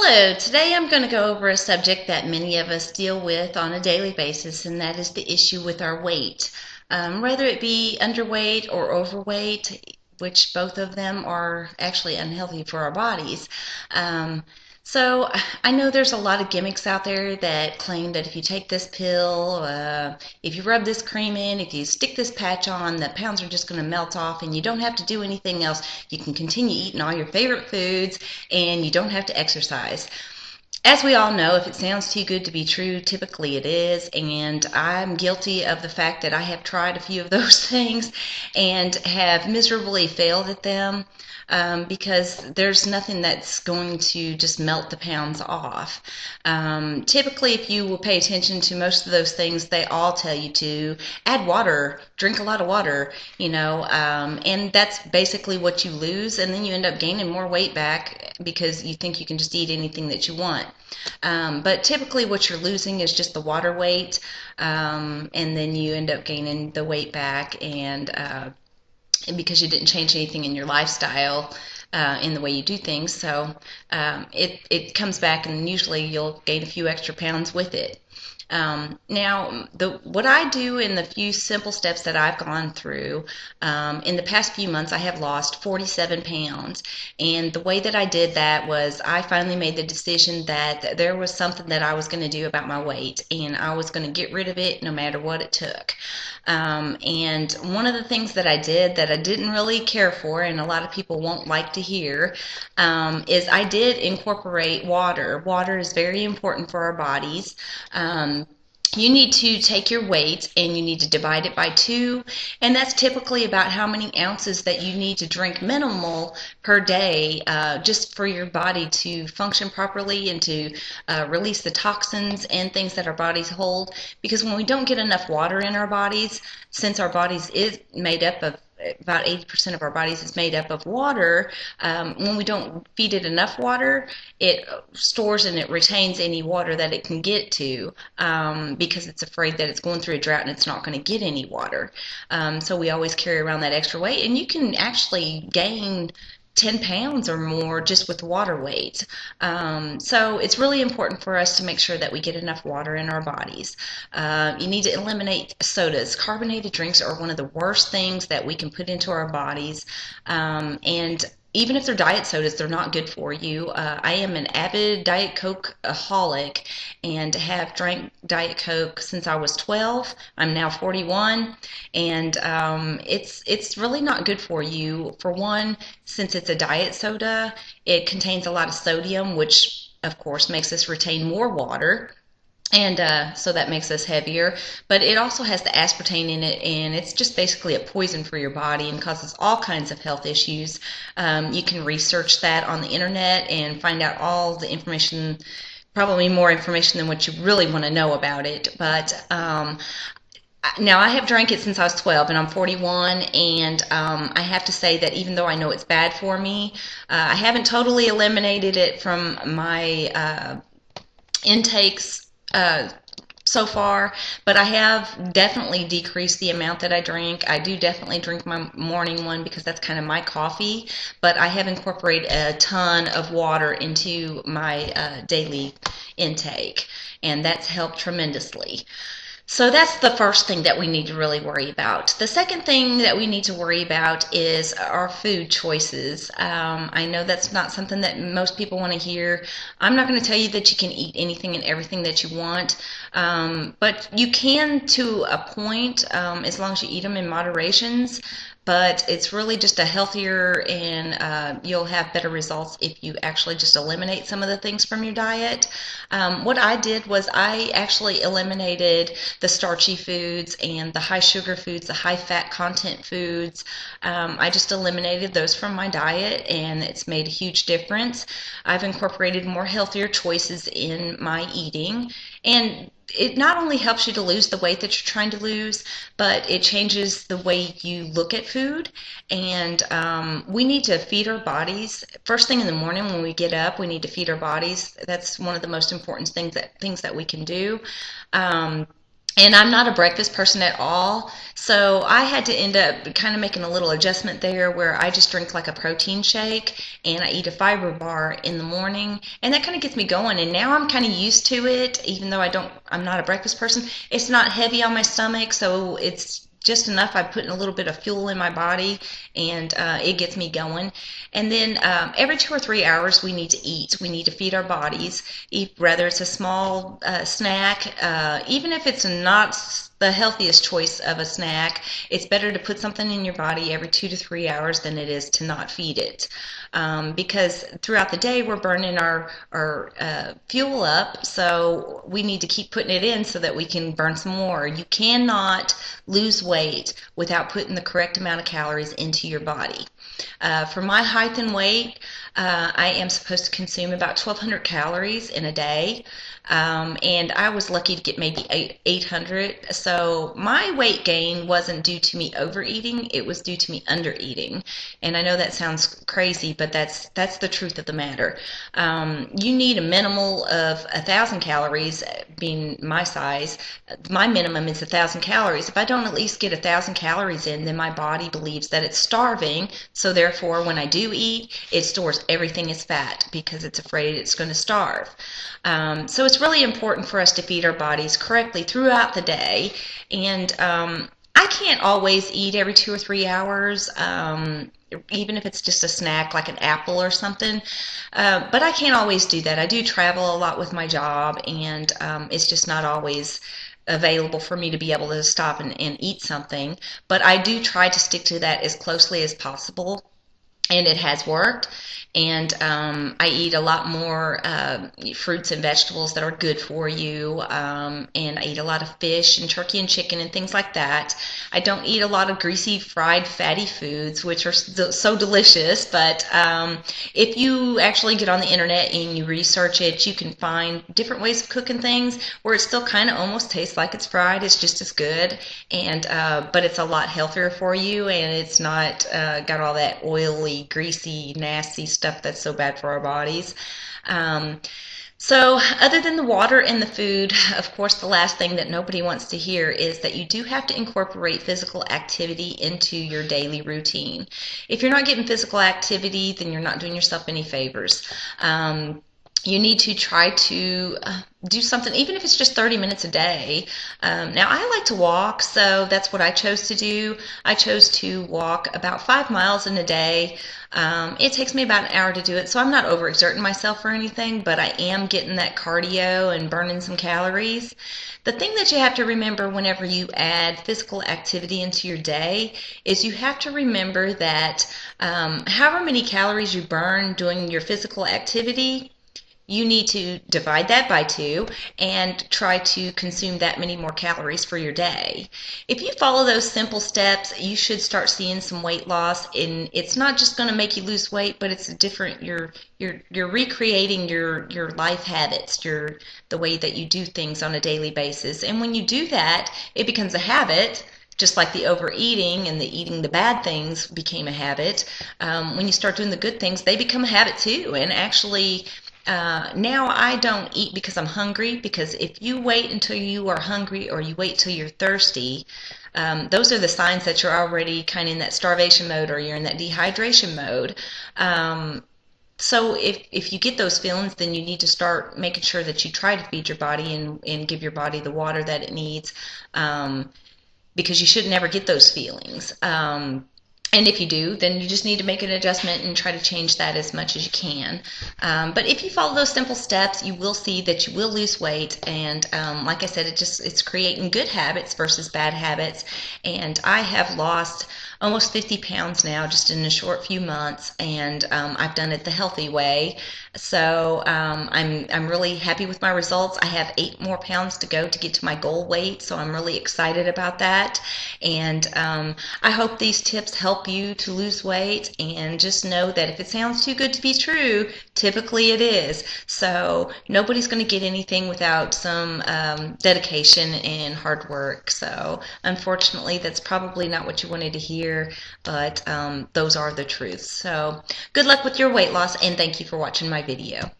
Hello, today I'm going to go over a subject that many of us deal with on a daily basis, and that is the issue with our weight. Whether it be underweight or overweight, which both of them are actually unhealthy for our bodies. Um, so I know there's a lot of gimmicks out there that claim that if you take this pill, if you rub this cream in, if you stick this patch on, the pounds are just going to melt off and you don't have to do anything else. You can continue eating all your favorite foods and you don't have to exercise. As we all know, if it sounds too good to be true, typically it is, and I'm guilty of the fact that I have tried a few of those things and have miserably failed at them, because there's nothing that's going to just melt the pounds off. Typically, if you will pay attention to most of those things, they all tell you to add water, drink a lot of water, and that's basically what you lose, and then you end up gaining more weight back because you think you can just eat anything that you want. But typically what you're losing is just the water weight, and then you end up gaining the weight back, and because you didn't change anything in your lifestyle, in the way you do things. So it comes back, and usually you'll gain a few extra pounds with it. Now, what I do in the few simple steps that I've gone through, in the past few months, I have lost 47 pounds. And the way that I did that was I finally made the decision that there was something that I was going to do about my weight, and I was going to get rid of it no matter what it took. And one of the things that I did that I didn't really care for, and a lot of people won't like to hear, is I did incorporate water. Water is very important for our bodies. You need to take your weight and you need to divide it by 2, and that's typically about how many ounces that you need to drink minimal per day, just for your body to function properly and to release the toxins and things that our bodies hold. Because when we don't get enough water in our bodies, since our bodies is made up of about 80% of our bodies is made up of water. When we don't feed it enough water, it stores and it retains any water that it can get to, because it's afraid that it's going through a drought and it's not going to get any water. So we always carry around that extra weight, and you can actually gain 10 pounds or more just with water weight. So it's really important for us to make sure that we get enough water in our bodies. You need to eliminate sodas. Carbonated drinks are one of the worst things that we can put into our bodies. And even if they're diet sodas, they're not good for you. I am an avid Diet Coke-aholic and have drank Diet Coke since I was 12. I'm now 41, and it's really not good for you. For one, since it's a diet soda, it contains a lot of sodium, which of course makes us retain more water. And so that makes us heavier, but it also has the aspartame in it, and it's just basically a poison for your body and causes all kinds of health issues. You can research that on the internet and find out all the information, probably more information than what you really want to know about it. But now I have drank it since I was 12, and I'm 41, and I have to say that even though I know it's bad for me, I haven't totally eliminated it from my intakes so far, but I have definitely decreased the amount that I drink. I do definitely drink my morning one because that's kind of my coffee, but I have incorporated a ton of water into my daily intake, and that's helped tremendously. So that's the first thing that we need to really worry about. The second thing that we need to worry about is our food choices. I know that's not something that most people want to hear. I'm not going to tell you that you can eat anything and everything that you want, but you can to a point, as long as you eat them in moderations. But it's really just a healthier, and you'll have better results if you actually just eliminate some of the things from your diet. What I did was I actually eliminated the starchy foods and the high sugar foods, the high fat content foods. I just eliminated those from my diet, and it's made a huge difference. I've incorporated more healthier choices in my eating, and it not only helps you to lose the weight that you're trying to lose, but it changes the way you look at food. And we need to feed our bodies. First thing in the morning when we get up, we need to feed our bodies. That's one of the most important things that we can do. And I'm not a breakfast person at all. So I had to end up kind of making a little adjustment there where I just drink like a protein shake and I eat a fiber bar in the morning. And that kind of gets me going. And now I'm kind of used to it, even though I'm not a breakfast person. It's not heavy on my stomach, so it's just enough. I put in a little bit of fuel in my body, and it gets me going. And then every 2 or 3 hours, we need to eat. We need to feed our bodies, whether it's a small snack, even if it's not the healthiest choice of a snack. It's better to put something in your body every 2 to 3 hours than it is to not feed it. Because throughout the day we're burning our fuel up, so we need to keep putting it in so that we can burn some more. You cannot lose weight without putting the correct amount of calories into your body. For my height and weight, I am supposed to consume about 1,200 calories in a day. And I was lucky to get maybe 800. So my weight gain wasn't due to me overeating, it was due to me undereating. And I know that sounds crazy, but that's the truth of the matter. You need a minimal of 1,000 calories, being my size. My minimum is 1,000 calories. If I don't at least get 1,000 calories in, then my body believes that it's starving. So therefore, when I do eat, it stores everything as fat because it's afraid it's going to starve. So it's really important for us to feed our bodies correctly throughout the day. And I can't always eat every 2 or 3 hours, even if it's just a snack like an apple or something. But I can't always do that. I do travel a lot with my job, and it's just not always available for me to be able to stop and eat something. But I do try to stick to that as closely as possible, and it has worked. And I eat a lot more fruits and vegetables that are good for you, and I eat a lot of fish and turkey and chicken and things like that. I don't eat a lot of greasy, fried, fatty foods, which are so delicious, but if you actually get on the internet and you research it, you can find different ways of cooking things where it still kind of almost tastes like it's fried. It's just as good, and but it's a lot healthier for you, and it's not got all that oily, greasy, nasty stuff that's so bad for our bodies. So other than the water and the food, of course, the last thing that nobody wants to hear is that you do have to incorporate physical activity into your daily routine. If you're not getting physical activity, then you're not doing yourself any favors. You need to try to do something, even if it's just 30 minutes a day. Now, I like to walk, so that's what I chose to do. I chose to walk about 5 miles in a day. It takes me about an hour to do it, so I'm not overexerting myself or anything, but I am getting that cardio and burning some calories. The thing that you have to remember whenever you add physical activity into your day is you have to remember that however many calories you burn doing your physical activity, you need to divide that by 2 and try to consume that many more calories for your day. If you follow those simple steps, you should start seeing some weight loss, and it's not just going to make you lose weight, but it's a different, you're recreating your life habits, the way that you do things on a daily basis. And when you do that, it becomes a habit. Just like the overeating and the eating the bad things became a habit, when you start doing the good things, they become a habit too. And actually, now I don't eat because I'm hungry, because if you wait until you are hungry or you wait till you're thirsty, those are the signs that you're already kind of in that starvation mode or you're in that dehydration mode. So if you get those feelings, then you need to start making sure that you try to feed your body and give your body the water that it needs, because you should never get those feelings. And if you do, then you just need to make an adjustment and try to change that as much as you can. But if you follow those simple steps, you will see that you will lose weight. And like I said, it's creating good habits versus bad habits. And I have lost almost 50 pounds now just in a short few months, and I've done it the healthy way. So I'm really happy with my results. I have 8 more pounds to go to get to my goal weight, so I'm really excited about that. And I hope these tips help you to lose weight, and just know that if it sounds too good to be true, typically it is. So nobody's going to get anything without some dedication and hard work. So unfortunately, that's probably not what you wanted to hear, but those are the truths. So good luck with your weight loss, and thank you for watching my video.